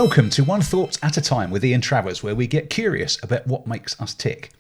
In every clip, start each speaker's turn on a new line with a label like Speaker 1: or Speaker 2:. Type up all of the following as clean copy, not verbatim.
Speaker 1: Welcome to One Thought at a Time with Ian Travers, where we get curious about what makes us tick.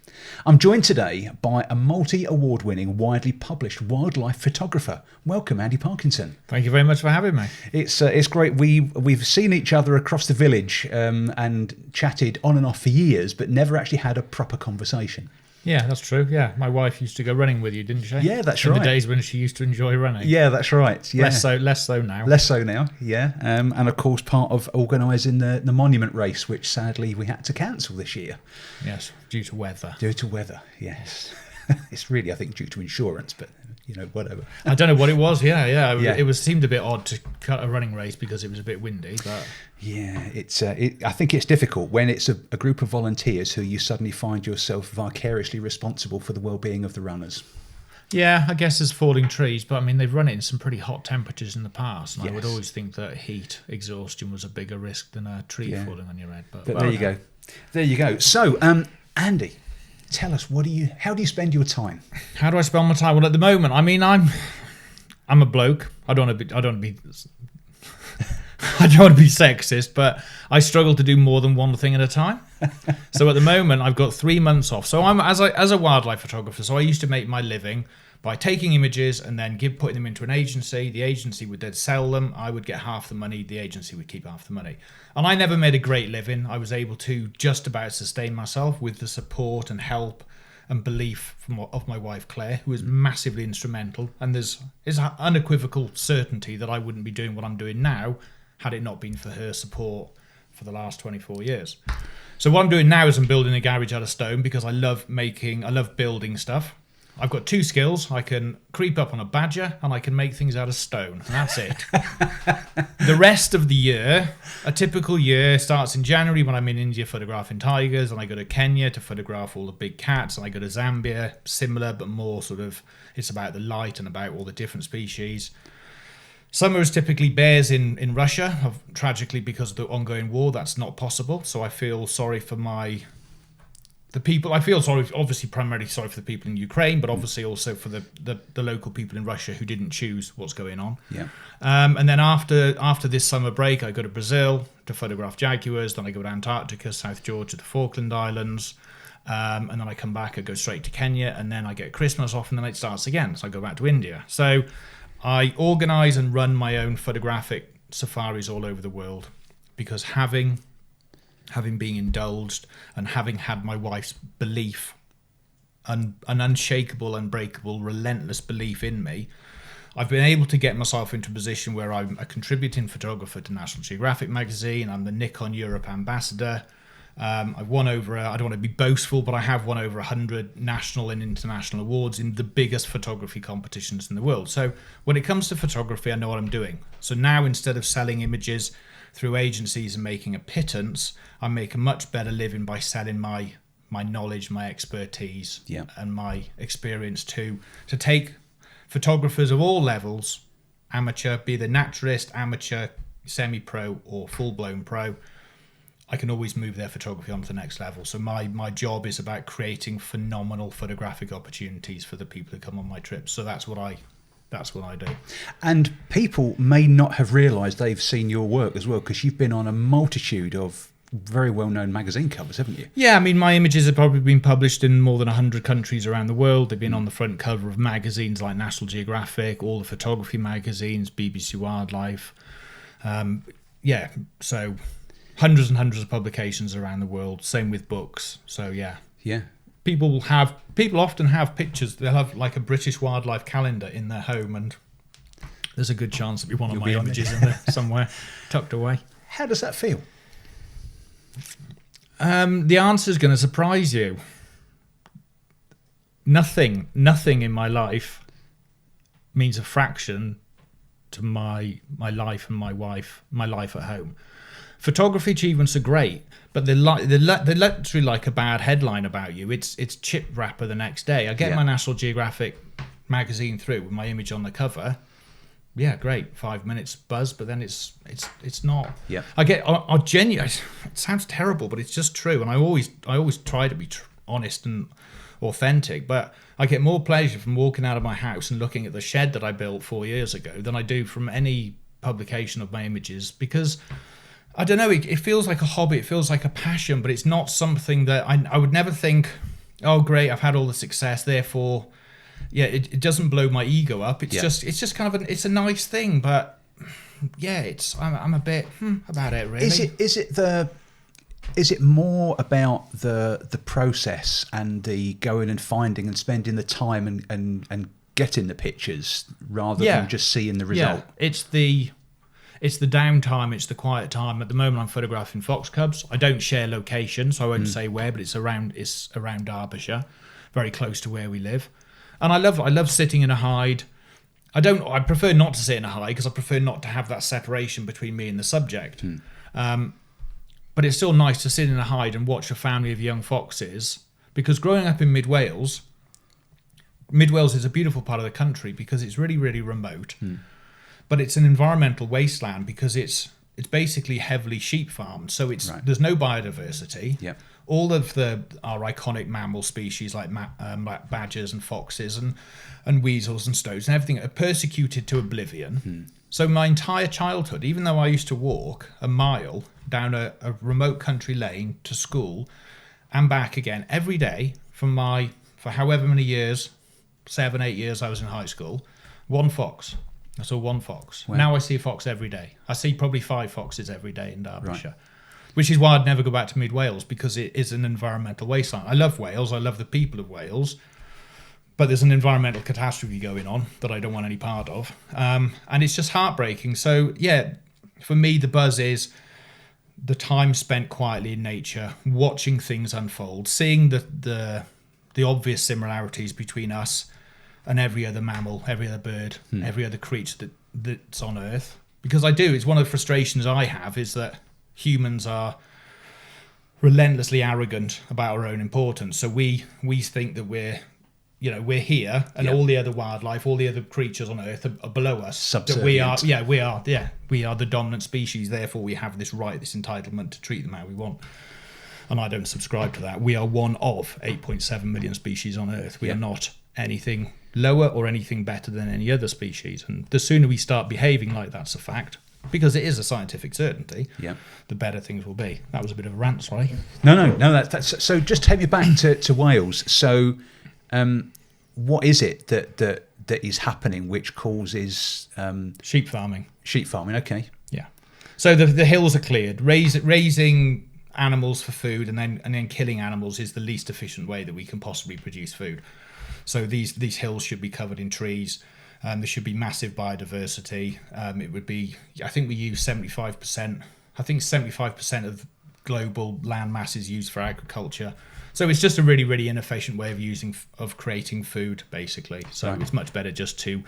Speaker 1: I'm joined today by a multi-award-winning, widely published wildlife photographer. Welcome, Andy Parkinson.
Speaker 2: Thank you very much for having me.
Speaker 1: It's great. We've seen each other across the village and chatted on and off for years, but never actually had a proper conversation.
Speaker 2: Yeah, that's true. Yeah, my wife used to go running with you, didn't she?
Speaker 1: Yeah, that's
Speaker 2: right.
Speaker 1: right.
Speaker 2: In the days when she used to enjoy running.
Speaker 1: Yeah, that's right. Yeah.
Speaker 2: Less so now.
Speaker 1: Less so now, yeah. And of course, part of organising the monument race, which sadly we had to cancel this year.
Speaker 2: Yes, due to weather.
Speaker 1: Due to weather, yes. It's really, I think, due to insurance, but whatever.
Speaker 2: I don't know what it was. Yeah.
Speaker 1: Yeah.
Speaker 2: It seemed a bit odd to cut a running race because it was a bit windy, but
Speaker 1: Yeah, I think it's difficult when it's a group of volunteers who you suddenly find yourself vicariously responsible for the well-being of the runners.
Speaker 2: yeah, I guess there's falling trees, but I mean they've run it in some pretty hot temperatures in the past, and
Speaker 1: Yes.
Speaker 2: I would always think that heat exhaustion was a bigger risk than a tree
Speaker 1: Yeah.
Speaker 2: falling on your head. But
Speaker 1: But there you go. So, Andy, tell us, how do you spend your time?
Speaker 2: How do I spend my time? Well, at the moment, I mean, I'm a bloke. I don't want to be I don't want to be sexist, but I struggle to do more than one thing at a time. So at the moment, I've got 3 months off. So I'm as a wildlife photographer. So I used to make my living by taking images and then putting them into an agency. The agency would then sell them. I would get half the money. The agency would keep half the money. And I never made a great living. I was able to just about sustain myself with the support and help and belief of my wife Claire, who was massively instrumental. And there's an unequivocal certainty that I wouldn't be doing what I'm doing now had it not been for her support for the last 24 years. So what I'm doing now is I'm building a garage out of stone because I love building stuff. I've got two skills. I can creep up on a badger and I can make things out of stone. And that's it. The rest of the year, a typical year, starts in January when I'm in India photographing tigers, and I go to Kenya to photograph all the big cats, and I go to Zambia, similar but more sort of, it's about the light and about all the different species. Summer is typically bears in Russia. Tragically, because of the ongoing war, that's not possible. So I feel sorry for the people. I feel obviously primarily sorry for the people in Ukraine, but obviously also for the local people in Russia who didn't choose what's going on.
Speaker 1: Yeah.
Speaker 2: And then after this summer break, I go to Brazil to photograph jaguars. Then I go to Antarctica, South Georgia, the Falkland Islands. And then I come back, I go straight to Kenya, and then I get Christmas off, and then it starts again. So I go back to India. So I organise and run my own photographic safaris all over the world because having been indulged and having had my wife's belief, an unshakable, unbreakable, relentless belief in me, I've been able to get myself into a position where I'm a contributing photographer to National Geographic magazine. I'm the Nikon Europe ambassador. I've won over, I don't want to be boastful, but I have won over 100 national and international awards in the biggest photography competitions in the world. So when it comes to photography, I know what I'm doing. So now instead of selling images through agencies and making a pittance, I make a much better living by selling my knowledge, my expertise, and my experience to take photographers of all levels, amateur, be the naturalist, amateur, semi-pro or full-blown pro. I can always move their photography on to the next level. So my job is about creating phenomenal photographic opportunities for the people who come on my trips. So that's what I do.
Speaker 1: And people may not have realised they've seen your work as well, because you've been on a multitude of very well-known magazine covers, haven't you?
Speaker 2: Yeah, I mean, my images have probably been published in more than 100 countries around the world. They've been on the front cover of magazines like National Geographic, all the photography magazines, BBC Wildlife. So hundreds and hundreds of publications around the world. Same with books. So yeah. People often have pictures. They'll have like a British wildlife calendar in their home, and there's a good chance there'll be one of my images in there somewhere tucked away.
Speaker 1: How does that feel?
Speaker 2: The answer is going to surprise you. Nothing in my life means a fraction to my life and my wife, my life at home. Photography achievements are great, but they're literally like a bad headline about you. It's chip wrapper the next day. I get my National Geographic magazine through with my image on the cover. Yeah, great, 5 minutes buzz, but then it's not.
Speaker 1: Yeah.
Speaker 2: I genuinely. It sounds terrible, but it's just true, and I always try to be honest and authentic. But I get more pleasure from walking out of my house and looking at the shed that I built 4 years ago than I do from any publication of my images, because I don't know, it feels like a hobby, it feels like a passion, but it's not something that I would never think, oh great, I've had all the success, therefore, yeah, it doesn't blow my ego up. It's just kind of it's a nice thing, but yeah, I'm a bit about it, really.
Speaker 1: Is it more about the process and the going and finding and spending the time and getting the pictures rather than just seeing the result?
Speaker 2: Yeah, it's the downtime, it's the quiet time. At the moment, I'm photographing fox cubs. I don't share location, so I won't say where, but it's around Derbyshire, very close to where we live. And I love sitting in a hide. I prefer not to sit in a hide because I prefer not to have that separation between me and the subject. But it's still nice to sit in a hide and watch a family of young foxes, because growing up in Mid Wales is a beautiful part of the country because it's really, really remote. But it's an environmental wasteland because it's basically heavily sheep farmed, so there's no biodiversity.
Speaker 1: Yeah.
Speaker 2: All of our iconic mammal species like badgers and foxes and weasels and stoats and everything are persecuted to oblivion. So my entire childhood, even though I used to walk a mile down a remote country lane to school and back again every day for however many years, 7, 8 years I was in high school, one fox. I saw one fox. Wow. Now I see a fox every day. I see probably 5 foxes every day in Derbyshire, which is why I'd never go back to Mid Wales, because it is an environmental wasteland. I love Wales. I love the people of Wales. But there's an environmental catastrophe going on that I don't want any part of. And it's just heartbreaking. So, yeah, for me, the buzz is the time spent quietly in nature, watching things unfold, seeing the obvious similarities between us and every other mammal, every other bird, every other creature that's on Earth. Because it's one of the frustrations I have is that humans are relentlessly arrogant about our own importance. So we think that we're here, and all the other wildlife, all the other creatures on Earth are below us.
Speaker 1: Subservient.
Speaker 2: That we are the dominant species. Therefore, we have this right, this entitlement to treat them how we want. And I don't subscribe to that. We are one of 8.7 million species on Earth. We are not anything lower or anything better than any other species. And the sooner we start behaving like that's a fact, because it is a scientific certainty, the better things will be. That was a bit of a rant, sorry.
Speaker 1: No. That's so. Just take me back to Wales. So, what is it that is happening which causes
Speaker 2: sheep farming?
Speaker 1: Sheep farming. Okay.
Speaker 2: Yeah. So the hills are cleared. Raising animals for food and then killing animals is the least efficient way that we can possibly produce food. So these hills should be covered in trees. There should be massive biodiversity. It would be, I think we use 75%. I think 75% of global land mass is used for agriculture. So it's just a really, really inefficient way of creating food, basically. So it's much better just to,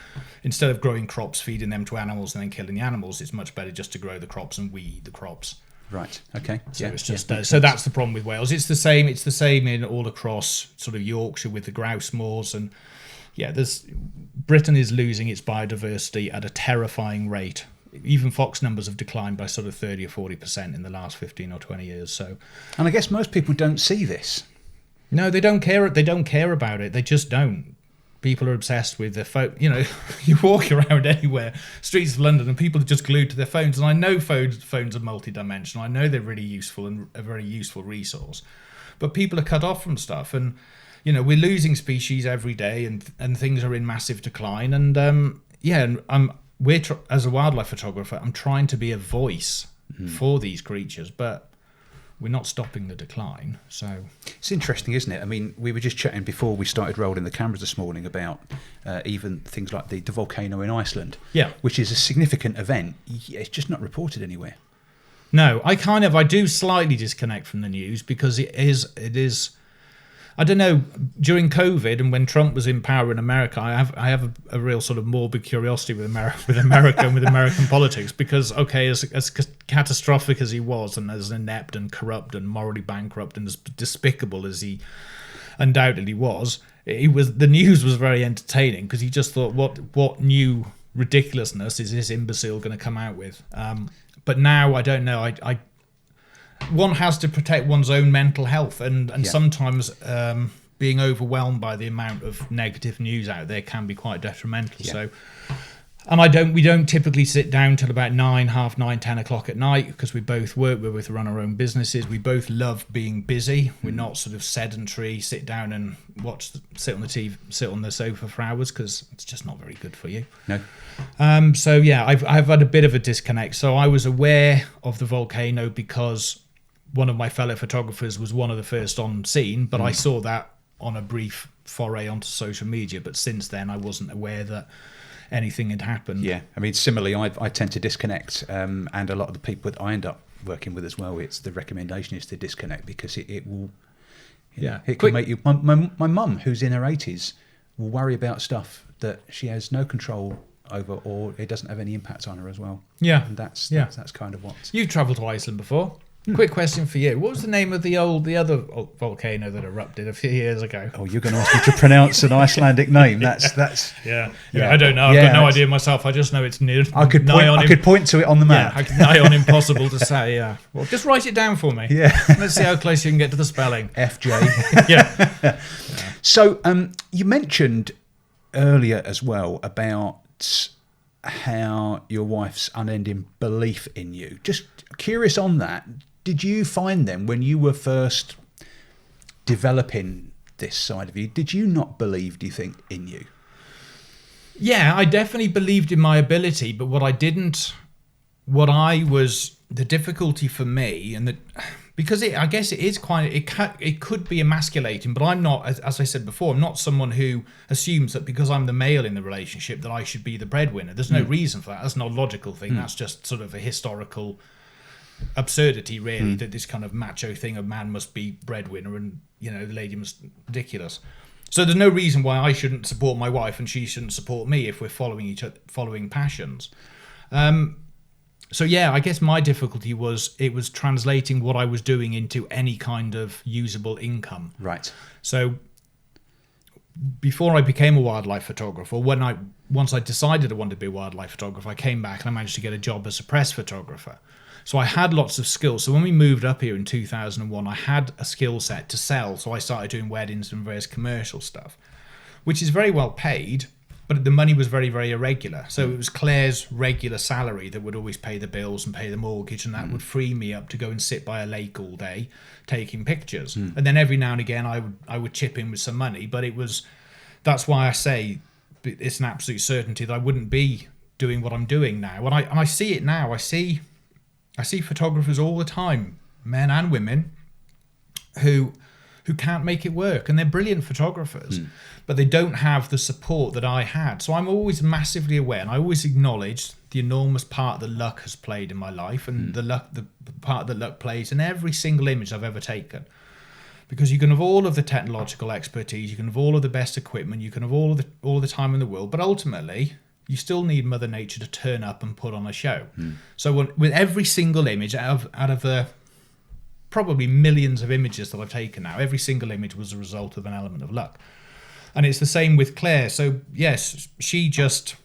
Speaker 2: instead of growing crops, feeding them to animals and then killing the animals, it's much better just to grow the crops and we eat the crops.
Speaker 1: Right. Okay.
Speaker 2: So it's just so that's the problem with Wales. It's the same. It's the same in all across sort of Yorkshire with the grouse moors, and Britain is losing its biodiversity at a terrifying rate. Even fox numbers have declined by sort of 30 or 40% in the last 15 or 20 years. So,
Speaker 1: and I guess most people don't see this.
Speaker 2: No, they don't care. They don't care about it. They just don't. People are obsessed with their phone. You walk around anywhere, streets of London, and people are just glued to their phones. And I know phones are multidimensional. I know they're really useful and a very useful resource. But people are cut off from stuff. And, we're losing species every day and things are in massive decline. And, as a wildlife photographer, I'm trying to be a voice for these creatures. But we're not stopping the decline. So
Speaker 1: it's interesting, isn't it? I mean, we were just chatting before we started rolling the cameras this morning about even things like the volcano in Iceland, which is a significant event. It's just not reported anywhere.
Speaker 2: No, I do slightly disconnect from the news because it is. I don't know. During COVID and when Trump was in power in America, I have a real sort of morbid curiosity with America and with American politics, because as catastrophic as he was and as inept and corrupt and morally bankrupt and as despicable as he undoubtedly was, the news was very entertaining because you just thought, what new ridiculousness is this imbecile going to come out with? But now I don't know. One has to protect one's own mental health, and sometimes being overwhelmed by the amount of negative news out there can be quite detrimental. So And we don't typically sit down till about 9, half 9, 10 o'clock at night, because we both work, we both run our own businesses. We both love being busy. We're not sort of sedentary, sit down and sit on the TV, sit on the sofa for hours, because it's just not very good for you.
Speaker 1: No.
Speaker 2: So yeah, I've had a bit of a disconnect. So I was aware of the volcano because one of my fellow photographers was one of the first on scene, but I saw that on a brief foray onto social media. But since then, I wasn't aware that anything had happened.
Speaker 1: Yeah, I mean, similarly, I tend to disconnect, and a lot of the people that I end up working with as well, it's the recommendation is to disconnect, because it will, it can make you. My mum, who's in her 80s, will worry about stuff that she has no control over, or it doesn't have any impact on her as well.
Speaker 2: Yeah,
Speaker 1: and that's kind of what.
Speaker 2: You've travelled to Iceland before. Quick question for you. What was the name of the other volcano that erupted a few years ago?
Speaker 1: Oh, you're going to ask me to pronounce an Icelandic name. That's
Speaker 2: yeah. I don't know. I've got no idea myself. I just know it's near.
Speaker 1: I could point to it on the map.
Speaker 2: Yeah, nigh on impossible to say. Yeah. Well, just write it down for me.
Speaker 1: Yeah.
Speaker 2: Let's see how close you can get to the spelling.
Speaker 1: FJ.
Speaker 2: Yeah.
Speaker 1: So you mentioned earlier as well about how your wife's unending belief in you. Just curious on that. Did you find then, when you were first developing this side of you, did you not believe, do you think, in you?
Speaker 2: Yeah, I definitely believed in my ability, but the difficulty for me, and because I guess it is it could be emasculating, but I'm not, as I said before, I'm not someone who assumes that because I'm the male in the relationship that I should be the breadwinner. There's no reason for that. That's not a logical thing. That's just sort of a historical absurdity, really, that this kind of macho thing, a man must be breadwinner and the lady must ridiculous. So there's no reason why I shouldn't support my wife and she shouldn't support me if we're following passions. So yeah, I guess my difficulty was translating what I was doing into any kind of usable income.
Speaker 1: Right.
Speaker 2: So before I became a wildlife photographer, once I decided I wanted to be a wildlife photographer, I came back and I managed to get a job as a press photographer. So I had lots of skills. So when we moved up here in 2001, I had a skill set to sell. So I started doing weddings and various commercial stuff, which is very well paid, but the money was very, very irregular. So it was Claire's regular salary that would always pay the bills and pay the mortgage, and that would free me up to go and sit by a lake all day taking pictures. And then every now and again I would chip in with some money, but that's why I say it's an absolute certainty that I wouldn't be doing what I'm doing now. And I see it now. I see photographers all the time, men and women, who can't make it work, and they're brilliant photographers, but they don't have the support that I had. So I'm always massively aware, and I always acknowledge the enormous part that luck has played in my life, and the part that luck plays in every single image I've ever taken. Because you can have all of the technological expertise, you can have all of the best equipment, you can have all the time in the world, but ultimately you still need Mother Nature to turn up and put on a show. So with every single image out of the probably millions of images that I've taken now, every single image was a result of an element of luck. And it's the same with Claire. So yes, she just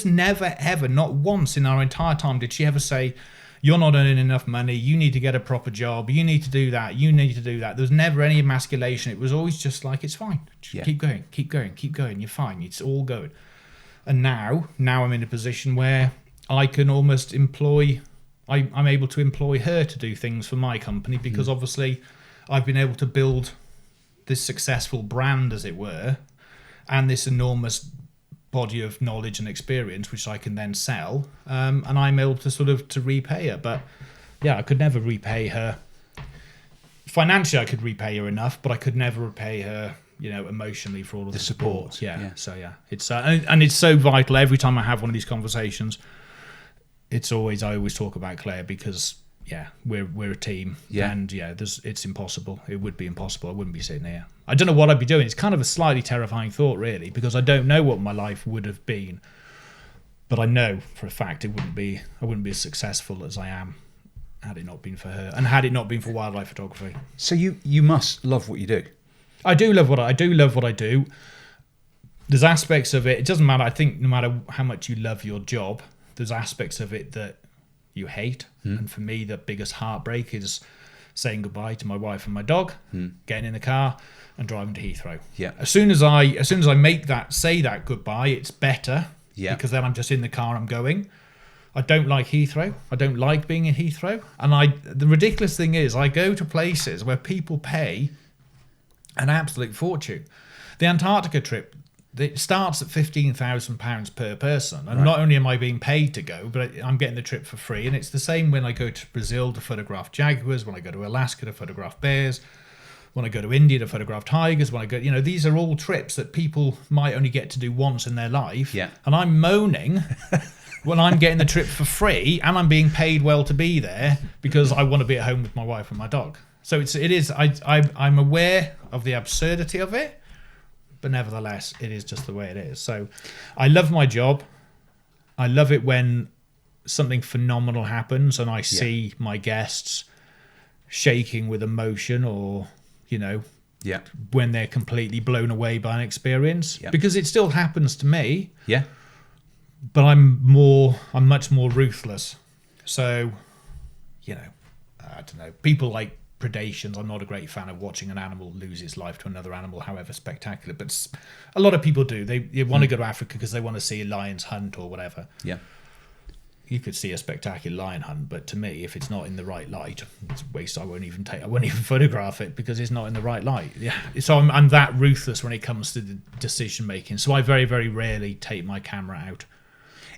Speaker 2: never ever, not once in our entire time did she ever say, you're not earning enough money, you need to get a proper job, you need to do that, you need to do that. There was never any emasculation. It was always just like, it's fine, just keep going, you're fine, it's all good. And now I'm in a position where I can almost I'm able to employ her to do things for my company, because obviously I've been able to build this successful brand, as it were, and this enormous body of knowledge and experience, which I can then sell, and I'm able to repay her. But yeah, I could never repay her financially. I could repay her enough, but I could never repay her, emotionally for all of the support. Yeah. So yeah, it's and it's so vital. Every time I have one of these conversations, I always talk about Claire, because we're a team, and it's impossible. It would be impossible. I wouldn't be sitting here. I don't know what I'd be doing. It's kind of a slightly terrifying thought, really, because I don't know what my life would have been, but I know for a fact I wouldn't be as successful as I am had it not been for her, and had it not been for wildlife photography.
Speaker 1: So you must love what you do.
Speaker 2: I do love what I do. There's aspects of it. It doesn't matter. I think no matter how much you love your job, there's aspects of it that you hate. And for me, the biggest heartbreak is saying goodbye to my wife and my dog, getting in the car and driving to Heathrow.
Speaker 1: Yeah.
Speaker 2: As soon as I say that goodbye, it's better
Speaker 1: Yeah.
Speaker 2: Because then I'm just in the car and I'm going. I don't like Heathrow. I don't like being in Heathrow. And the ridiculous thing is, I go to places where people pay an absolute fortune. The Antarctica trip, it starts at £15,000 per person. And not only am I being paid to go, but I'm getting the trip for free. And it's the same when I go to Brazil to photograph jaguars, when I go to Alaska to photograph bears, when I go to India to photograph tigers, when I go, these are all trips that people might only get to do once in their life.
Speaker 1: Yeah.
Speaker 2: And I'm moaning when I'm getting the trip for free and I'm being paid well to be there because I want to be at home with my wife and my dog. So I'm aware of the absurdity of it, but nevertheless, it is just the way it is. So I love my job. I love it when something phenomenal happens and I see my guests shaking with emotion or, when they're completely blown away by an experience. Yeah. Because it still happens to me.
Speaker 1: Yeah.
Speaker 2: But I'm much more ruthless. So, I don't know. People like predations. I'm not a great fan of watching an animal lose its life to another animal, however spectacular. But a lot of people do. They want to go to Africa because they want to see lions hunt or whatever. Yeah. You could see a spectacular lion hunt, but to me, if it's not in the right light, it's a waste. I won't even photograph it because it's not in the right light. Yeah. So I'm that ruthless when it comes to the decision making. So I very, very rarely take my camera out.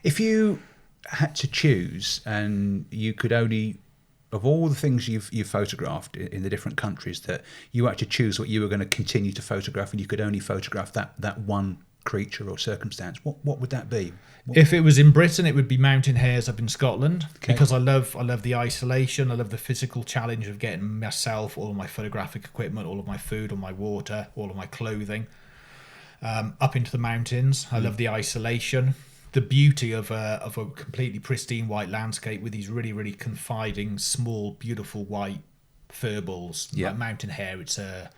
Speaker 1: If you had to choose, and you could only, of all the things you've photographed in the different countries, that you had to choose what you were going to continue to photograph, and you could only photograph that one creature or circumstance, what would that be?
Speaker 2: If it was in Britain, it would be mountain hares up in Scotland, because I love the isolation, I love the physical challenge of getting myself, all of my photographic equipment, all of my food, all my water, all of my clothing up into the mountains. I love the isolation, the beauty of a completely pristine white landscape with these really, really confiding, small, beautiful white furballs. Like mountain hare, it's the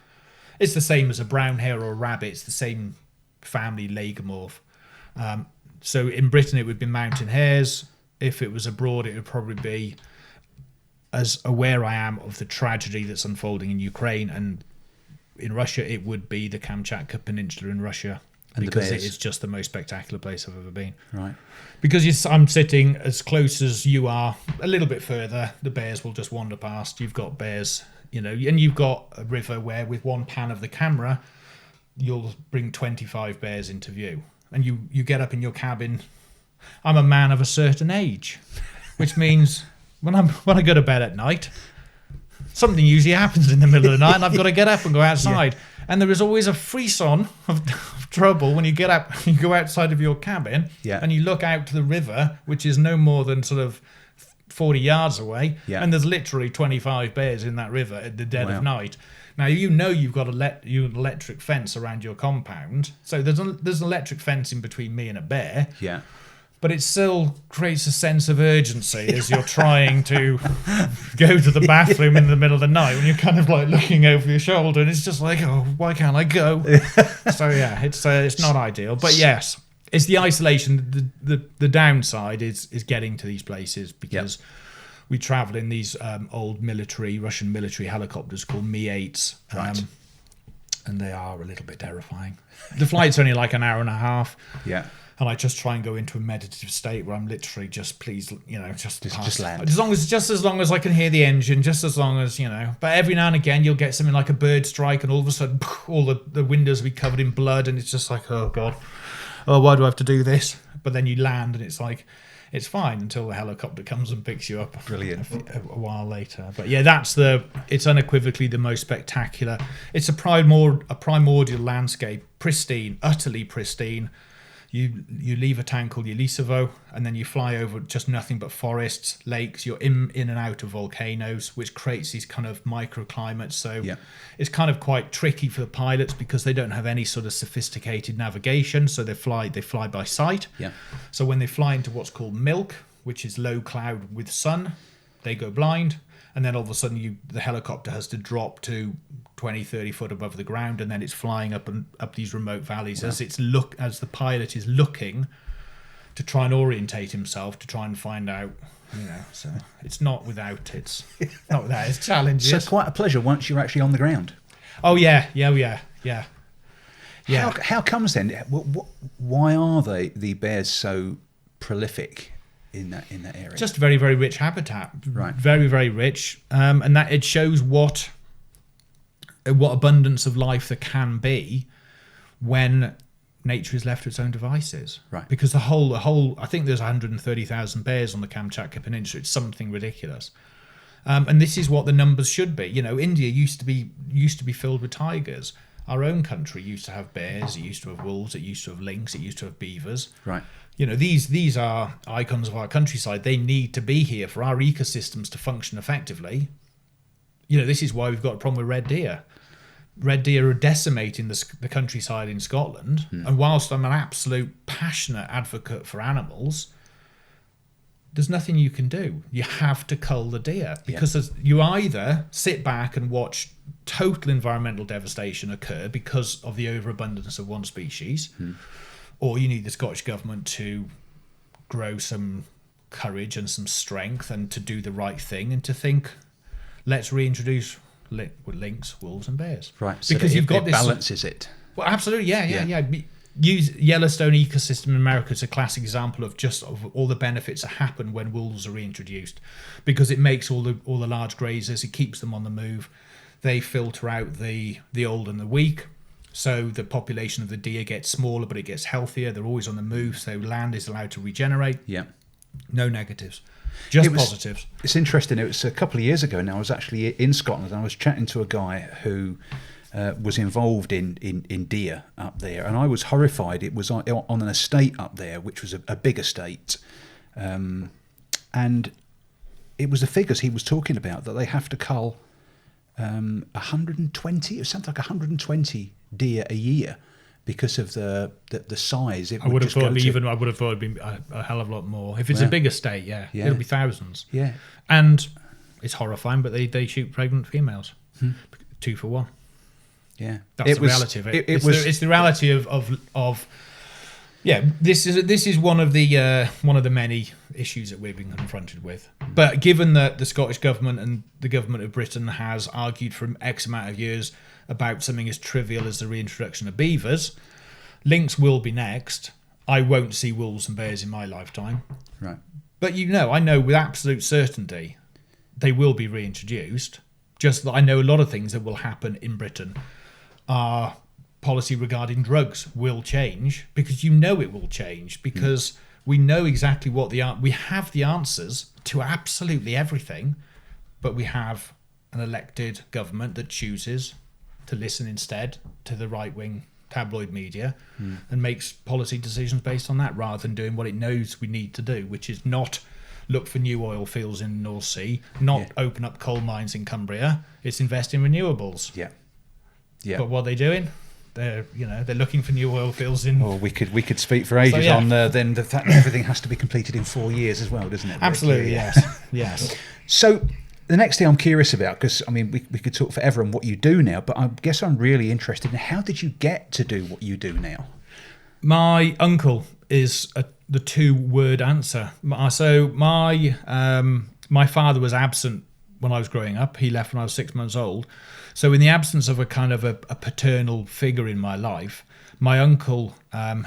Speaker 2: same as a brown hare or a rabbit. It's the same family, lagomorph. So in Britain it would be mountain hares. If it was abroad, it would probably be, as aware I am of the tragedy that's unfolding in Ukraine, and in Russia it would be the Kamchatka Peninsula in Russia, and because it is just the most spectacular place I've ever been. Right. Because I'm sitting as close as you are, a little bit further, the bears will just wander past. You've got bears, and you've got a river where with one pan of the camera you'll bring 25 bears into view. And you get up in your cabin. I'm a man of a certain age, which means when I go to bed at night, something usually happens in the middle of the night, and I've got to get up and go outside. And there is always a frisson of trouble when you get up, you go outside of your cabin, and you look out to the river, which is no more than sort of 40 yards away, and there's literally 25 bears in that river at the dead of night. Now, you've got an electric fence around your compound, so there's an electric fence in between me and a bear. Yeah. But it still creates a sense of urgency as you're trying to go to the bathroom in the middle of the night when you're kind of like looking over your shoulder, and it's just like, oh, why can't I go? So yeah, it's not ideal, but yes, it's the isolation. The downside is getting to these places because. We travel in these old Russian military helicopters called Mi-8s. Right. And they are a little bit terrifying. The flight's only like an hour and a half. Yeah. And I just try and go into a meditative state where I'm literally just, please, just land. As long as I can hear the engine, just as long as, But every now and again, you'll get something like a bird strike, and all of a sudden, all the windows will be covered in blood, and it's just like, oh, God. Oh, why do I have to do this? But then you land, and it's like... It's fine until the helicopter comes and picks you up. Brilliant. A while later. But yeah, it's unequivocally the most spectacular. It's a primordial landscape, pristine, utterly pristine. You leave a town called Yelisovo, and then you fly over just nothing but forests, lakes. You're in and out of volcanoes, which creates these kind of microclimates. So it's kind of quite tricky for the pilots because they don't have any sort of sophisticated navigation. So they fly by sight. Yeah. So when they fly into what's called milk, which is low cloud with sun, they go blind. And then all of a sudden the helicopter has to drop to 20, 30 foot above the ground, and then it's flying up these remote valleys as the pilot is looking to try and orientate himself to try and find out, so it's not without its challenges.
Speaker 1: So it's quite a pleasure once you're actually on the ground.
Speaker 2: Oh yeah. Yeah.
Speaker 1: How comes then? Why are the bears so prolific in that area?
Speaker 2: Just very, very rich habitat.
Speaker 1: Right.
Speaker 2: Very, very rich. And that it shows what abundance of life there can be when nature is left to its own devices.
Speaker 1: Right.
Speaker 2: Because the whole I think there's 130,000 bears on the Kamchatka Peninsula. It's something ridiculous. And this is what the numbers should be. India used to be filled with tigers. Our own country used to have bears, it used to have wolves, it used to have lynx, it used to have beavers.
Speaker 1: Right.
Speaker 2: These are icons of our countryside. They need to be here for our ecosystems to function effectively. This is why we've got a problem with red deer. Red deer are decimating the countryside in Scotland. And whilst I'm an absolute passionate advocate for animals, there's nothing you can do. You have to cull the deer because you either sit back and watch total environmental devastation occur because of the overabundance of one species, or you need the Scottish government to grow some courage and some strength and to do the right thing and to think, let's reintroduce lynx, wolves and bears.
Speaker 1: Right, so
Speaker 2: because you've got this
Speaker 1: balances it.
Speaker 2: Well, absolutely, yeah. Use Yellowstone ecosystem in America as a classic example of all the benefits that happen when wolves are reintroduced, because it makes all the large grazers, it keeps them on the move. They filter out the old and the weak, so the population of the deer gets smaller, but it gets healthier. They're always on the move, so land is allowed to regenerate.
Speaker 1: Yeah,
Speaker 2: no negatives, just positives.
Speaker 1: It's interesting. It was a couple of years ago now. I was actually in Scotland and I was chatting to a guy who was involved in deer up there, and I was horrified. It was on an estate up there, which was a big estate, and it was the figures he was talking about, that they have to cull 120 or something like 120 deer a year because of the size.
Speaker 2: I would have thought it'd be a hell of a lot more. If it's a big estate, it'll be thousands.
Speaker 1: Yeah,
Speaker 2: and it's horrifying, but they shoot pregnant females, 2 for 1.
Speaker 1: Yeah,
Speaker 2: that's the reality of it. It's the reality of This is one of the many issues that we've been confronted with. But given that the Scottish government and the government of Britain has argued for X amount of years about something as trivial as the reintroduction of beavers, lynx will be next. I won't see wolves and bears in my lifetime.
Speaker 1: Right.
Speaker 2: But I know with absolute certainty they will be reintroduced. Just that I know a lot of things that will happen in Britain. Our policy regarding drugs will change, because it will change, because we know exactly what we have the answers to absolutely everything, but we have an elected government that chooses to listen instead to the right-wing tabloid media and makes policy decisions based on that, rather than doing what it knows we need to do, which is not look for new oil fields in the North Sea, not open up coal mines in Cumbria. It's invest in renewables. Yeah. But what are they doing? They're looking for new oil fields in.
Speaker 1: Well, we could speak for ages on then the fact that everything has to be completed in 4 years as well, doesn't it?
Speaker 2: Absolutely, yes.
Speaker 1: So the next thing I'm curious about, because we could talk forever on what you do now, but I guess I'm really interested in how did you get to do what you do now?
Speaker 2: My uncle is the 2-word answer. So my father was absent when I was growing up. He left when I was 6 months old. So in the absence of a kind of a paternal figure in my life, my uncle,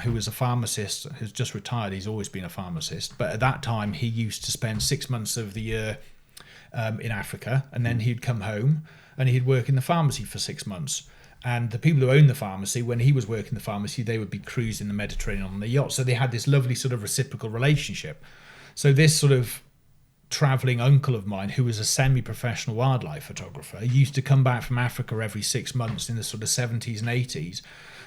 Speaker 2: who was a pharmacist, who's just retired, he's always been a pharmacist, but at that time he used to spend 6 months of the year in Africa, and then he'd come home and he'd work in the pharmacy for 6 months. And the people who owned the pharmacy, when he was working the pharmacy, they would be cruising the Mediterranean on the yacht. So they had this lovely sort of reciprocal relationship. So this sort of travelling uncle of mine, who was a semi-professional wildlife photographer, used to come back from Africa every 6 months in the sort of 70s and 80s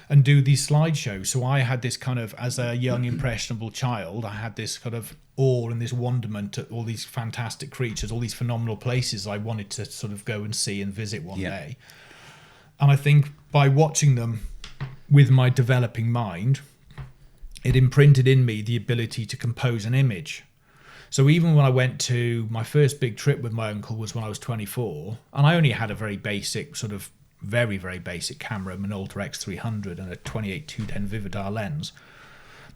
Speaker 2: and do these slideshows. So I had this kind of, as a young impressionable child, I had this kind of awe and this wonderment at all these fantastic creatures, all these phenomenal places I wanted to sort of go and see and visit one day. And I think by watching them with my developing mind, it imprinted in me the ability to compose an image. So even when I went to my first big trip with my uncle was when I was 24, and I only had a very basic sort of very, very basic camera, Minolta X300 and a 28-210 Vividar lens.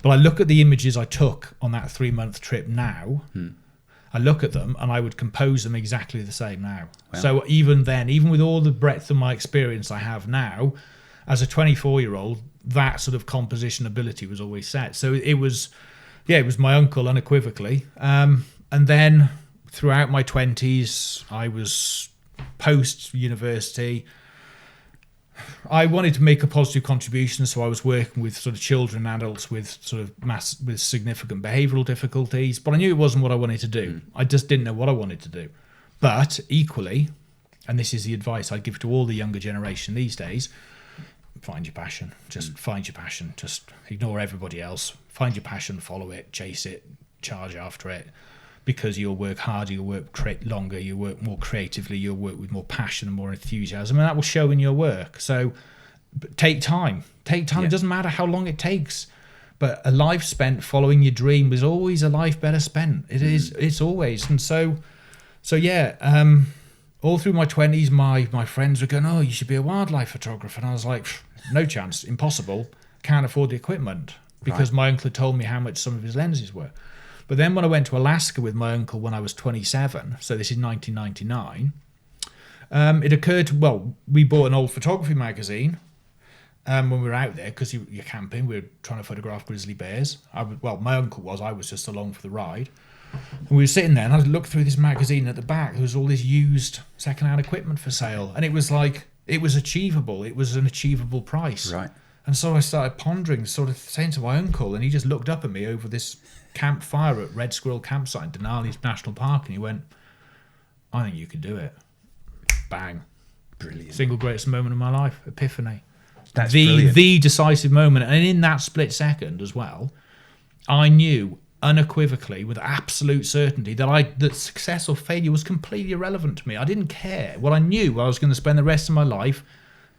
Speaker 2: But I look at the images I took on that 3-month trip now, I look at them and I would compose them exactly the same now. Wow. So even then, even with all the breadth of my experience I have now, as a 24-year-old, that sort of composition ability was always set. So it was my uncle unequivocally. And then throughout my 20s, I was post-university. I wanted to make a positive contribution, so I was working with sort of children and adults with sort of with significant behavioural difficulties, but I knew it wasn't what I wanted to do. I just didn't know what I wanted to do. But equally, and this is the advice I give to all the younger generation these days, find your passion. Just find your passion. Just ignore everybody else. Find your passion, follow it, chase it, charge after it. Because you'll work harder, you'll work longer, you'll work more creatively, you'll work with more passion and more enthusiasm, and that will show in your work. So take time. Take time.
Speaker 1: Yeah.
Speaker 2: It doesn't matter how long it takes. But a life spent following your dream is always a life better spent. It is. It's always. And so yeah, all through my 20s, my friends were going, oh, you should be a wildlife photographer. And I was like, no chance, impossible. Can't afford the equipment. Because my uncle had told me how much some of his lenses were. But then when I went to Alaska with my uncle when I was 27, so this is 1999, it occurred to, we bought an old photography magazine when we were out there, because you're camping, we were trying to photograph grizzly bears. My uncle was, I was just along for the ride. And we were sitting there and I looked through this magazine at the back, there was all this used second-hand equipment for sale. And it was like, it was achievable. It was an achievable price.
Speaker 1: Right.
Speaker 2: And so I started pondering, sort of saying to my uncle, and he just looked up at me over this campfire at Red Squirrel Campsite in Denali National Park, and he went, I think you can do it. Bang.
Speaker 1: Brilliant.
Speaker 2: Single greatest moment of my life, epiphany.
Speaker 1: That's
Speaker 2: the decisive moment. And in that split second as well, I knew unequivocally, with absolute certainty, that success or failure was completely irrelevant to me. I didn't care. What I knew, I was going to spend the rest of my life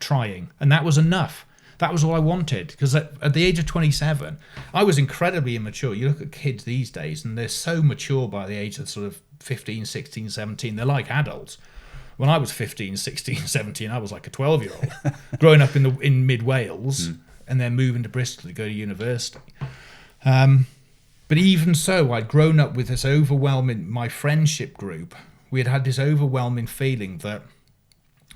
Speaker 2: trying, and that was enough. That was all I wanted, because at the age of 27, I was incredibly immature. You look at kids these days, and they're so mature by the age of sort of 15, 16, 17. They're like adults. When I was 15, 16, 17, I was like a 12-year-old, growing up in mid-Wales, and then moving to Bristol to go to university. But even so, I'd grown up with this overwhelming, my friendship group, we had this overwhelming feeling that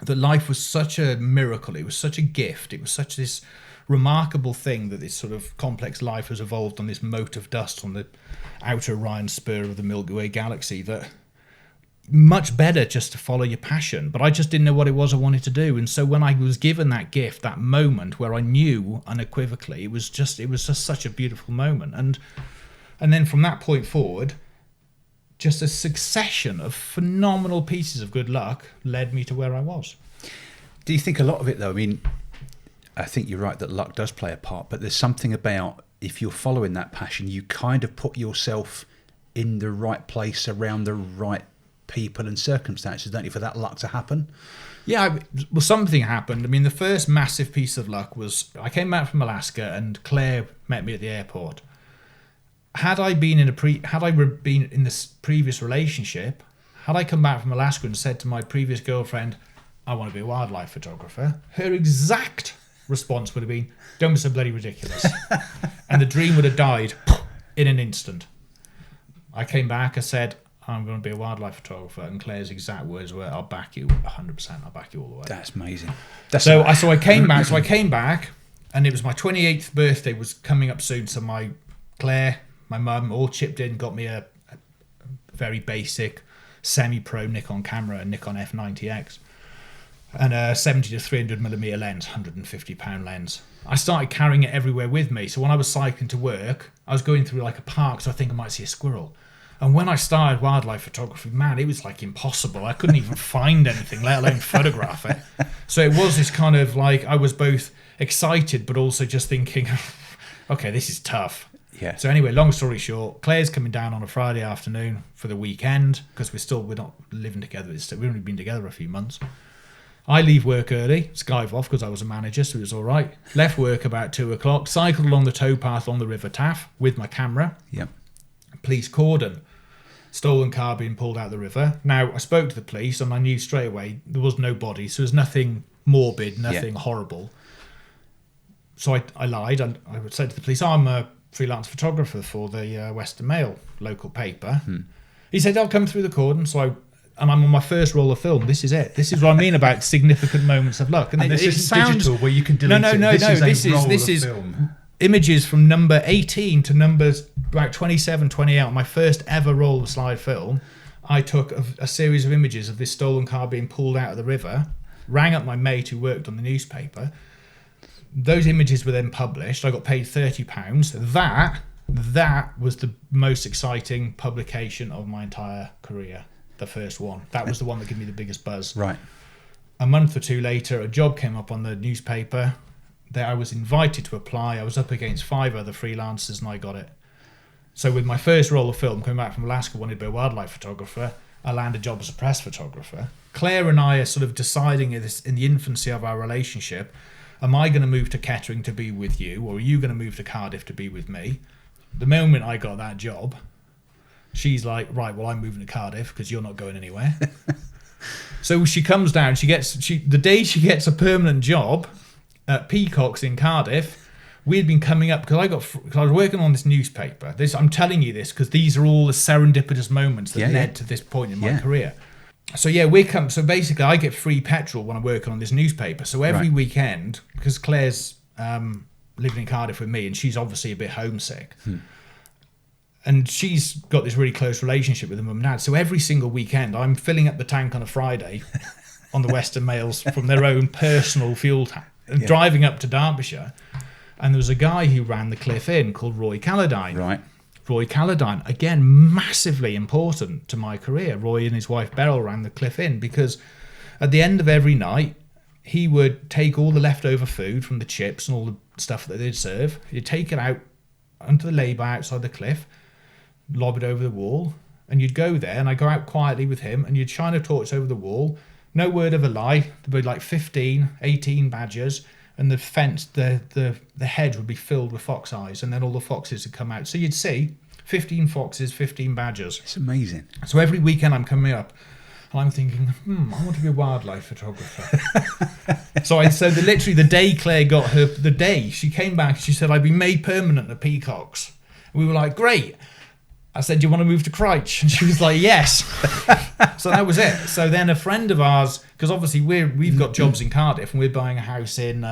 Speaker 2: life was such a miracle, it was such a gift, it was such this remarkable thing that this sort of complex life has evolved on this mote of dust on the outer Orion spur of the Milky Way galaxy, that much better just to follow your passion. But I just didn't know what it was I wanted to do. And so when I was given that gift, that moment where I knew unequivocally, it was just such a beautiful moment. And then from that point forward, just a succession of phenomenal pieces of good luck led me to where I was.
Speaker 1: Do you think a lot of it, though? I mean, I think you're right that luck does play a part, but there's something about, if you're following that passion, you kind of put yourself in the right place around the right people and circumstances, don't you, for that luck to happen?
Speaker 2: Yeah, well, something happened. I mean, the first massive piece of luck was I came back from Alaska and Claire met me at the airport. Had I been in this previous relationship, had I come back from Alaska and said to my previous girlfriend, I want to be a wildlife photographer, her exact response would have been, don't be so bloody ridiculous. And the dream would have died in an instant. I came back, I said, I'm going to be a wildlife photographer, and Claire's exact words were, I'll back you 100%, I'll back you all the way.
Speaker 1: That's amazing.
Speaker 2: So I came back, and it was my 28th birthday was coming up soon, so Claire, my mum, all chipped in, got me a very basic semi-pro Nikon camera, a Nikon F90X, and a 70 to 300mm lens, 150-pound lens. I started carrying it everywhere with me, so when I was cycling to work, I was going through like a park, so I think I might see a squirrel. And when I started wildlife photography, man, it was like impossible. I couldn't even find anything, let alone photograph it. So it was this kind of like, I was both excited, but also just thinking, okay, this is tough.
Speaker 1: Yeah.
Speaker 2: So anyway, long story short, Claire's coming down on a Friday afternoon for the weekend, because we're not living together. We've only been together a few months. I leave work early, skive off because I was a manager, so it was all right. Left work about 2:00, cycled along the towpath along the River Taff with my camera.
Speaker 1: Yep.
Speaker 2: Police cordon. Stolen car being pulled out the river. Now, I spoke to the police and I knew straight away there was no body, so there was nothing morbid, nothing horrible. So I lied. I said to the police, I'm a freelance photographer for the Western Mail local paper. He said, I'll come through the cordon. So and I'm on my first roll of film. This is it. This is what I mean about significant moments of luck.
Speaker 1: And this
Speaker 2: it
Speaker 1: isn't
Speaker 2: sounds
Speaker 1: digital where you can delete
Speaker 2: no. This is
Speaker 1: film.
Speaker 2: images from number 18 to numbers about 27, 28. On my first ever roll of slide film, I took a series of images of this stolen car being pulled out of the river, rang up my mate who worked on the newspaper. Those images were then published. I got paid £30. That was the most exciting publication of my entire career. The first one. That was the one that gave me the biggest buzz.
Speaker 1: Right.
Speaker 2: A month or two later, a job came up on the newspaper that I was invited to apply. I was up against 5 other freelancers and I got it. So with my first roll of film, coming back from Alaska, wanted to be a wildlife photographer, I landed a job as a press photographer. Claire and I are sort of deciding in the infancy of our relationship, am I going to move to Kettering to be with you, or are you going to move to Cardiff to be with me? The moment I got that job, she's like, right, well, I'm moving to Cardiff because you're not going anywhere. So she comes down, the day she gets a permanent job at Peacock's in Cardiff, we'd been coming up, because I was working on this newspaper. I'm telling you this because these are all the serendipitous moments that led to this point in my career. So so basically I get free petrol when I'm working on this newspaper. So every weekend, because Claire's living in Cardiff with me and she's obviously a bit homesick, and she's got this really close relationship with her mum and dad. So every single weekend I'm filling up the tank on a Friday on the Western Mails from their own personal fuel tank and driving up to Derbyshire. And there was a guy who ran the Cliff Inn called Roy Calladine.
Speaker 1: Right.
Speaker 2: Roy Calladine, again, massively important to my career. Roy and his wife Beryl ran the Cliff Inn because at the end of every night, he would take all the leftover food from the chips and all the stuff that they'd serve. He'd take it out onto the lay-by outside the cliff, lob it over the wall, and you'd go there, and I'd go out quietly with him, and you'd shine a torch over the wall. No word of a lie. There'd be like 15, 18 badgers, and the fence, the hedge would be filled with fox eyes, and then all the foxes would come out. So you'd see 15 foxes, 15 badgers.
Speaker 1: It's amazing.
Speaker 2: So every weekend I'm coming up, and I'm thinking, I want to be a wildlife photographer. Literally the day Claire got she came back, she said, I've been made permanent at Peacock's. And we were like, great. I said, do you want to move to Christchurch? And she was like, yes. So that was it. So then a friend of ours, because obviously we've got jobs in Cardiff and we're buying a house in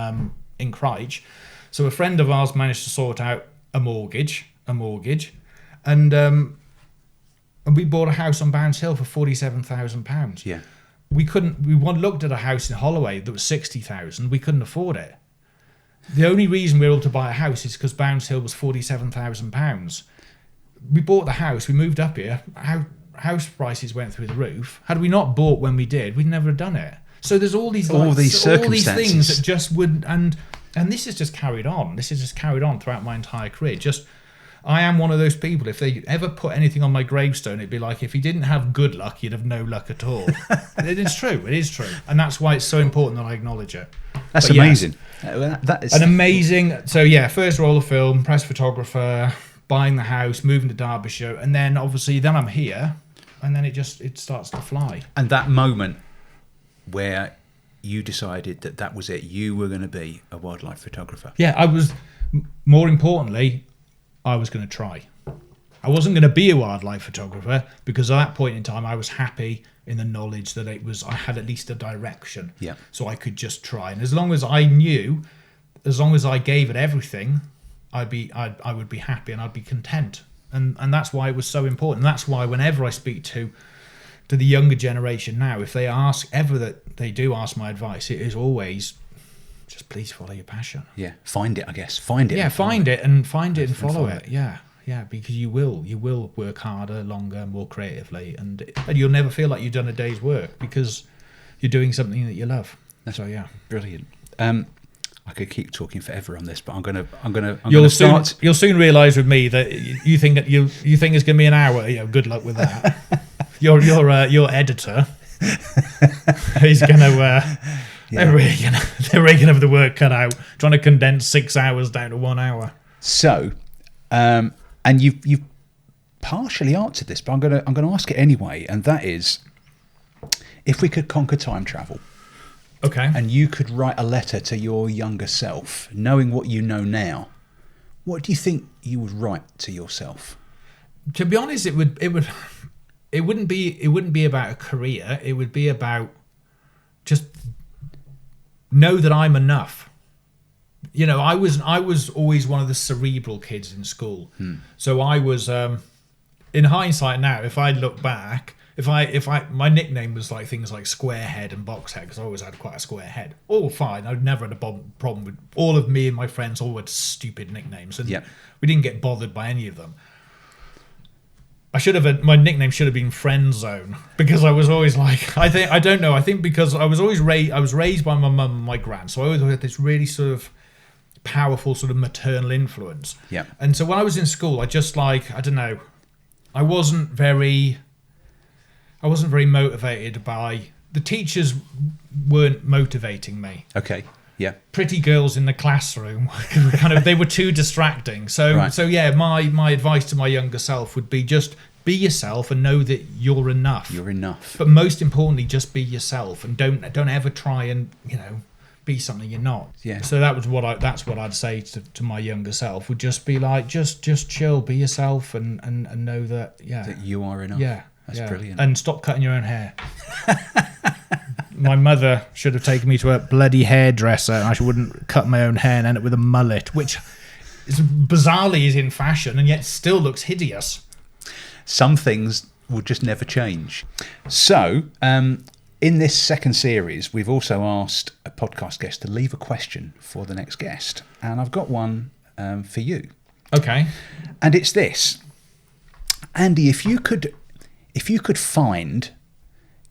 Speaker 2: Christchurch. So a friend of ours managed to sort out a mortgage, and we bought a house on Bounds Hill for £47,000.
Speaker 1: Yeah.
Speaker 2: We looked at a house in Holloway that was $60,000. We couldn't afford it. The only reason we were able to buy a house is because Bounds Hill was £47,000. We bought the house, we moved up here, house prices went through the roof. Had we not bought when we did, we'd never have done it. So there's all these things that just wouldn't, and this has just carried on. This has just carried on throughout my entire career. I am one of those people, if they ever put anything on my gravestone, it'd be like, if he didn't have good luck, he'd have no luck at all. It is true. And that's why it's so important that I acknowledge it.
Speaker 1: That's amazing. That is
Speaker 2: an amazing, first roll of film, press photographer, buying the house, moving to Derbyshire, and then obviously I'm here, and then it starts to fly.
Speaker 1: And that moment where you decided that was it, you were going to be a wildlife photographer.
Speaker 2: Yeah, I was. More importantly, I was going to try. I wasn't going to be a wildlife photographer because at that point in time I was happy in the knowledge that I had at least a direction.
Speaker 1: Yeah.
Speaker 2: So I could just try, and as long as I knew, as long as I gave it everything, I would be happy and I'd be content, and that's why it was so important. That's why whenever I speak to the younger generation now, if they do ask my advice, it is always just please follow your passion.
Speaker 1: Yeah, find it. I guess find it.
Speaker 2: Yeah, find it and follow it. Yeah, because you will work harder, longer, more creatively, and you'll never feel like you've done a day's work because you're doing something that you love. So yeah,
Speaker 1: brilliant. I could keep talking forever on this, but I'm gonna
Speaker 2: You'll
Speaker 1: start.
Speaker 2: You'll soon realise with me that you think it's going to be an hour. You know, good luck with that. your editor, he's gonna. They're really gonna have the work cut out trying to condense 6 hours down to 1 hour.
Speaker 1: So, and you've partially answered this, but I'm gonna ask it anyway, and that is, if we could conquer time travel.
Speaker 2: Okay.
Speaker 1: And you could write a letter to your younger self, knowing what you know now, what do you think you would write to yourself?
Speaker 2: To be honest, it would it wouldn't be about a career. It would be about just know that I'm enough. You know, I was always one of the cerebral kids in school. So I was, in hindsight now, if I look back, my nickname was like things like square head and box head, because I always had quite a square head. All fine. I'd never had a problem with all of me and my friends. All had stupid nicknames, and we didn't get bothered by any of them. My nickname should have been Friend Zone, because I was always like, I think because I was raised by my mum and my gran, so I always had this really sort of powerful sort of maternal influence.
Speaker 1: Yeah.
Speaker 2: And so when I was in school, I just like, I don't know, I wasn't very motivated by the teachers. Weren't motivating me.
Speaker 1: Okay. Yeah.
Speaker 2: Pretty girls in the classroom they were too distracting. So yeah, my advice to my younger self would be just be yourself and know that you're enough.
Speaker 1: You're enough.
Speaker 2: But most importantly, just be yourself and don't ever try and, you know, be something you're not.
Speaker 1: Yeah.
Speaker 2: So that's what I'd say to my younger self, would just be like, just chill, be yourself and know that
Speaker 1: that you are enough.
Speaker 2: Yeah.
Speaker 1: That's brilliant.
Speaker 2: And stop cutting your own hair. My mother should have taken me to a bloody hairdresser, and I wouldn't cut my own hair and end up with a mullet, which is bizarrely is in fashion and yet still looks hideous.
Speaker 1: Some things will just never change. So, in this second series, we've also asked a podcast guest to leave a question for the next guest, and I've got one for you.
Speaker 2: Okay.
Speaker 1: And it's this, Andy: if you could find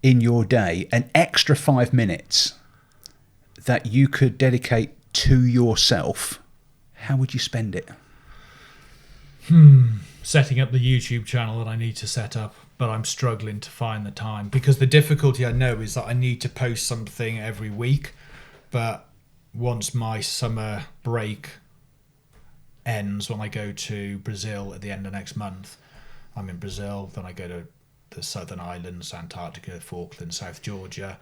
Speaker 1: in your day an extra 5 minutes that you could dedicate to yourself, how would you spend it?
Speaker 2: Setting up the YouTube channel that I need to set up, but I'm struggling to find the time, because the difficulty I know is that I need to post something every week, but once my summer break ends, when I go to Brazil at the end of next month, I'm in Brazil, then I go to the Southern Islands, Antarctica, Falklands, South Georgia.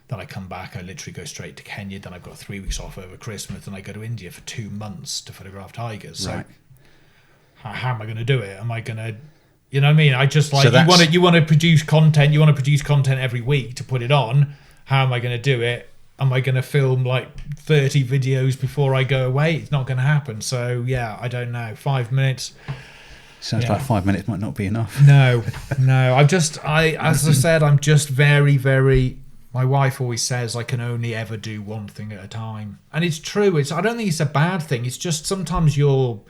Speaker 2: Then I come back, I literally go straight to Kenya. Then I've got 3 weeks off over Christmas. Then I go to India for 2 months to photograph tigers.
Speaker 1: Right.
Speaker 2: So how am I going to do it? Am I going to, you know what I mean? I just like,
Speaker 1: So
Speaker 2: you want to produce content. You want to produce content every week to put it on. How am I going to do it? Am I going to film like 30 videos before I go away? It's not going to happen. So yeah, I don't know. 5 minutes.
Speaker 1: Sounds like 5 minutes might not be enough.
Speaker 2: No. As I said, I'm just very, very. My wife always says I can only ever do one thing at a time, and it's true. I don't think it's a bad thing. It's just sometimes your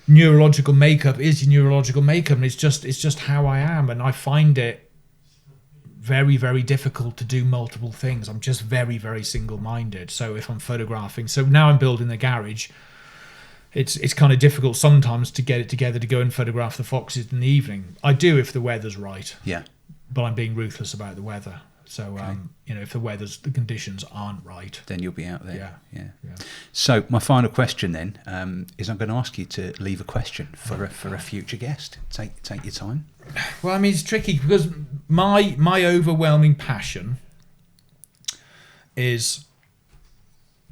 Speaker 2: neurological makeup is your neurological makeup, and it's just how I am, and I find it very, very difficult to do multiple things. I'm just very, very single-minded. So if I'm photographing, so now I'm building the garage. It's kind of difficult sometimes to get it together to go and photograph the foxes in the evening. I do if the weather's right.
Speaker 1: Yeah.
Speaker 2: But I'm being ruthless about the weather. So, you know, if the conditions aren't right,
Speaker 1: then you'll be out there.
Speaker 2: Yeah.
Speaker 1: So my final question then is, I'm going to ask you to leave a question for a future guest. Take your time.
Speaker 2: Well, I mean, it's tricky because my overwhelming passion is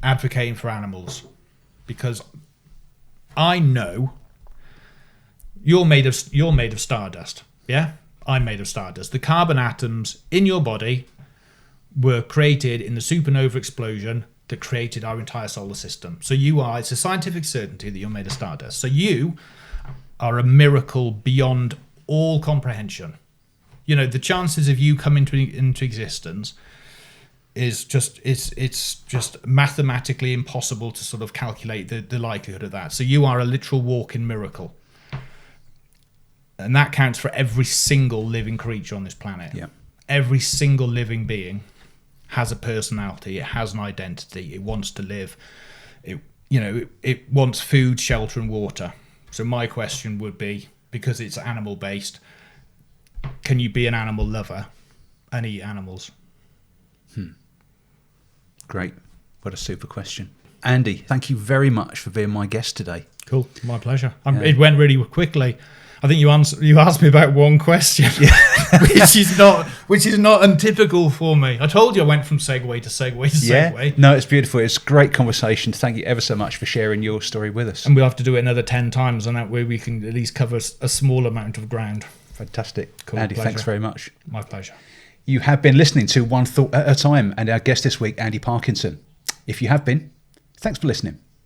Speaker 2: advocating for animals, because I know you're made of stardust. Yeah, I'm made of stardust. The carbon atoms in your body were created in the supernova explosion that created our entire solar system. So it's a scientific certainty that you're made of stardust. So you are a miracle beyond all comprehension. You know, the chances of you coming into existence is just it's just mathematically impossible to sort of calculate the likelihood of that. So you are a literal walking miracle, and that counts for every single living creature on this planet.
Speaker 1: Yeah.
Speaker 2: Every single living being has a personality. It has an identity. It wants to live. It wants food, shelter, and water. So my question would be, because it's animal based, can you be an animal lover and eat animals?
Speaker 1: Great. What a super question. Andy, thank you very much for being my guest today.
Speaker 2: Cool. My pleasure. It went really quickly. I think you asked me about one question, which is not untypical for me. I told you I went from segue to segue to segue.
Speaker 1: No, it's beautiful. It's a great conversation. Thank you ever so much for sharing your story with us.
Speaker 2: And we'll have to do it another 10 times, and that way we can at least cover a small amount of ground
Speaker 1: Fantastic.
Speaker 2: Cool,
Speaker 1: Andy,
Speaker 2: pleasure.
Speaker 1: thanks very much.
Speaker 2: My pleasure.
Speaker 1: You have been listening to One Thought at a Time, and our guest this week, Andy Parkinson. If you have been, thanks for listening.